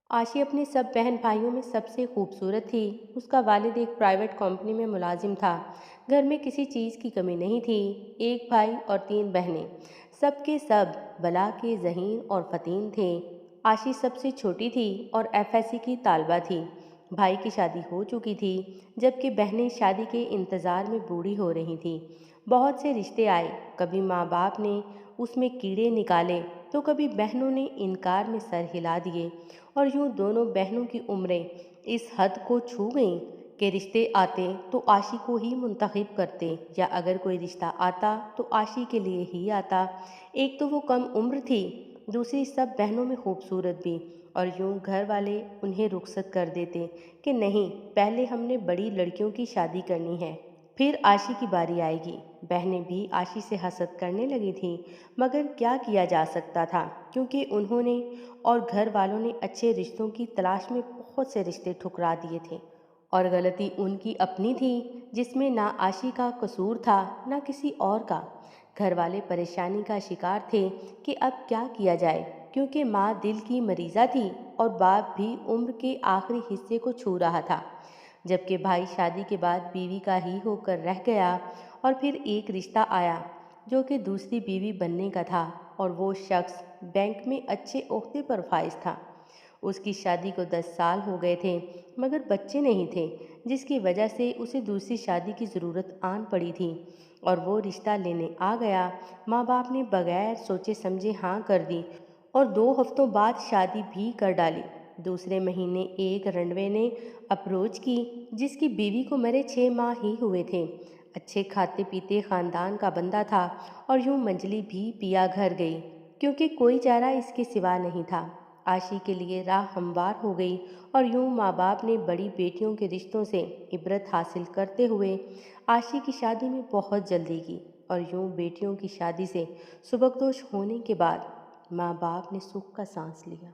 आशी अपने सब बहन भाइयों में सबसे खूबसूरत थी। उसका वालिद एक प्राइवेट कंपनी में मुलाजिम था। घर में किसी चीज़ की कमी नहीं थी। एक भाई और तीन बहनें, सबके सब बला के ज़हीन और फ़तीन थे। आशी सबसे छोटी थी और एफएससी की तालबा थी। भाई की शादी हो चुकी थी, जबकि बहनें शादी के इंतज़ार में बूढ़ी हो रही थीं। बहुत से रिश्ते आए, कभी माँ बाप ने उसमें कीड़े निकाले तो कभी बहनों ने इनकार में सर हिला दिए, और यूं दोनों बहनों की उम्रें इस हद को छू गईं कि रिश्ते आते तो आशी को ही मुंतखब करते, या अगर कोई रिश्ता आता तो आशी के लिए ही आता। एक तो वो कम उम्र थी, दूसरी सब बहनों में खूबसूरत भी, और यूं घर वाले उन्हें रुखसत कर देते कि नहीं, पहले हमने बड़ी लड़कियों की शादी करनी है, फिर आशी की बारी आएगी। बहनें भी आशी से हसद करने लगी थीं, मगर क्या किया जा सकता था, क्योंकि उन्होंने और घर वालों ने अच्छे रिश्तों की तलाश में बहुत से रिश्ते ठुकरा दिए थे। और गलती उनकी अपनी थी, जिसमें ना आशी का कसूर था ना किसी और का। घर वाले परेशानी का शिकार थे कि अब क्या किया जाए, क्योंकि माँ दिल की मरीज़ा थी और बाप भी उम्र के आखिरी हिस्से को छू रहा था, जबकि भाई शादी के बाद बीवी का ही होकर रह गया। और फिर एक रिश्ता आया जो कि दूसरी बीवी बनने का था, और वो शख्स बैंक में अच्छे ओहदे पर फाइज था। उसकी शादी को 10 साल हो गए थे, मगर बच्चे नहीं थे, जिसकी वजह से उसे दूसरी शादी की ज़रूरत आन पड़ी थी। और वो रिश्ता लेने आ गया। माँ बाप ने बगैर सोचे समझे हाँ कर दी, और 2 हफ्तों बाद शादी भी कर डाली। दूसरे महीने एक रंडवे ने अप्रोच की, जिसकी बीवी को मरे 6 माह ही हुए थे। अच्छे खाते पीते खानदान का बंदा था, और यूं मंजली भी पिया घर गई, क्योंकि कोई चारा इसके सिवा नहीं था। आशी के लिए राह हमवार हो गई, और यूं माँ बाप ने बड़ी बेटियों के रिश्तों से इबरत हासिल करते हुए आशी की शादी में बहुत जल्दी की। और यूं बेटियों की शादी से सुबकदोश होने के बाद माँ बाप ने सुख का सांस लिया।